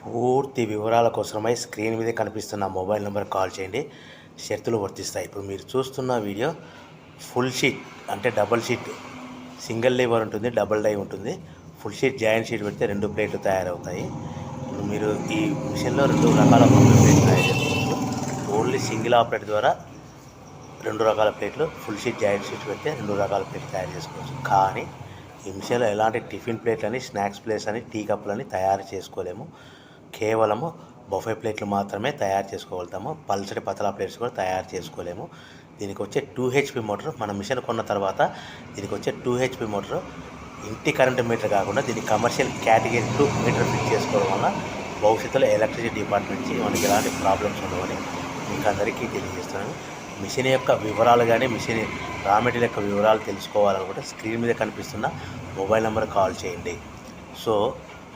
పూర్తి వివరాల కోసమై స్క్రీన్ మీద కనిపిస్తున్న మొబైల్ నెంబర్ కాల్ చేయండి. షరతులు వర్తిస్తాయి. ఇప్పుడు మీరు చూస్తున్న వీడియో ఫుల్ షీట్ అంటే డబుల్ షీట్, సింగిల్ లివర్ ఉంటుంది, డబుల్ డై ఉంటుంది. ఫుల్ షీట్ జాయింట్ షీట్ పెడితే 2 ప్లేట్లు తయారవుతాయి. ఇప్పుడు మీరు ఈ మిషన్లో 2 రకాల బఫే ప్లేట్లు తయారు చేసుకోవచ్చు. ఓన్లీ సింగిల్ ఆపరేట్ ద్వారా 2 రకాల ప్లేట్లు, ఫుల్ షీట్ జాయింట్ షీట్ పెడితే 2 రకాల ప్లేట్లు తయారు చేసుకోవచ్చు. కానీ ఈ మిషన్లో ఎలాంటి టిఫిన్ ప్లేట్లని, స్నాక్స్ ప్లేట్స్ అని, టీ కప్పులని తయారు చేసుకోలేము. కేవలము బఫే ప్లేట్లు మాత్రమే తయారు చేసుకోగలుగుతాము. పల్చటి పతలా ప్లేట్స్ కూడా తయారు చేసుకోలేము. దీనికి వచ్చే 2 HP మోటార్, మన మిషన్ కొన్న తర్వాత దీనికి వచ్చే 2 HP మోటార్ ఇంటి కరెంటు మీటర్ కాకుండా దీనికి కమర్షియల్ కేటగిరీ 2 మీటర్ ఫిట్ చేసుకోవడం వల్ల భవిష్యత్తులో ఎలక్ట్రిసిటీ డిపార్ట్మెంట్ నుంచి మనకి ఎలాంటి ప్రాబ్లమ్స్ ఉండవని మీకు అందరికీ తెలియజేస్తున్నాను. మిషన్ యొక్క వివరాలు కానీ, మిషన్ రా మెటీరియల్ యొక్క వివరాలు తెలుసుకోవాలనుకుంటే స్క్రీన్ మీద కనిపిస్తున్న మొబైల్ నెంబర్ కాల్ చేయండి. సో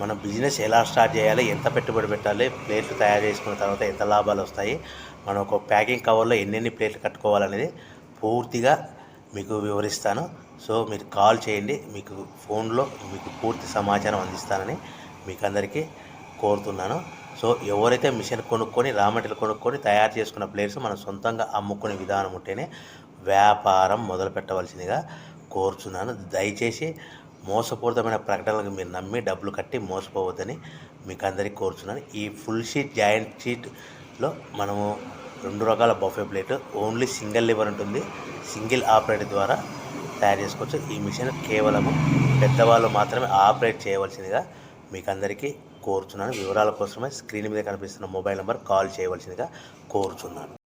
మన బిజినెస్ ఎలా స్టార్ట్ చేయాలి, ఎంత పెట్టుబడి పెట్టాలి, ప్లేట్లు తయారు చేసుకున్న తర్వాత ఎంత లాభాలు వస్తాయి, మనం ఒక ప్యాకింగ్ కవర్లో ఎన్నెన్ని ప్లేట్లు కట్టుకోవాలనేది పూర్తిగా మీకు వివరిస్తాను. సో మీరు కాల్ చేయండి, మీకు ఫోన్లో మీకు పూర్తి సమాచారం అందిస్తానని మీకు అందరికీ కోరుతున్నాను. సో ఎవరైతే మిషన్ కొనుక్కొని, రా మెటీరియల్ కొనుక్కొని తయారు చేసుకున్న ప్లేట్స్ మనం సొంతంగా అమ్ముకునే విధానం ఉంటేనే వ్యాపారం మొదలు పెట్టవలసిందిగా కోరుచున్నాను. దయచేసి మోసపూరితమైన ప్రకటనలకు మీరు నమ్మి డబ్బులు కట్టి మోసపోవద్దని మీకు అందరికీ కోరుచున్నాను. ఈ ఫుల్ షీట్ జాయింట్ షీట్లో మనము 2 రకాల buffet plate, only single liver ఉంటుంది, సింగిల్ ఆపరేటర్ ద్వారా తయారు చేసుకోవచ్చు. ఈ మిషన్ కేవలము పెద్దవాళ్ళు మాత్రమే ఆపరేట్ చేయవలసిందిగా మీకు అందరికీ కోరుచున్నాను. వివరాల కోసమే స్క్రీన్ మీద కనిపిస్తున్న మొబైల్ నెంబర్ కాల్ చేయవలసిందిగా కోరుచున్నాను.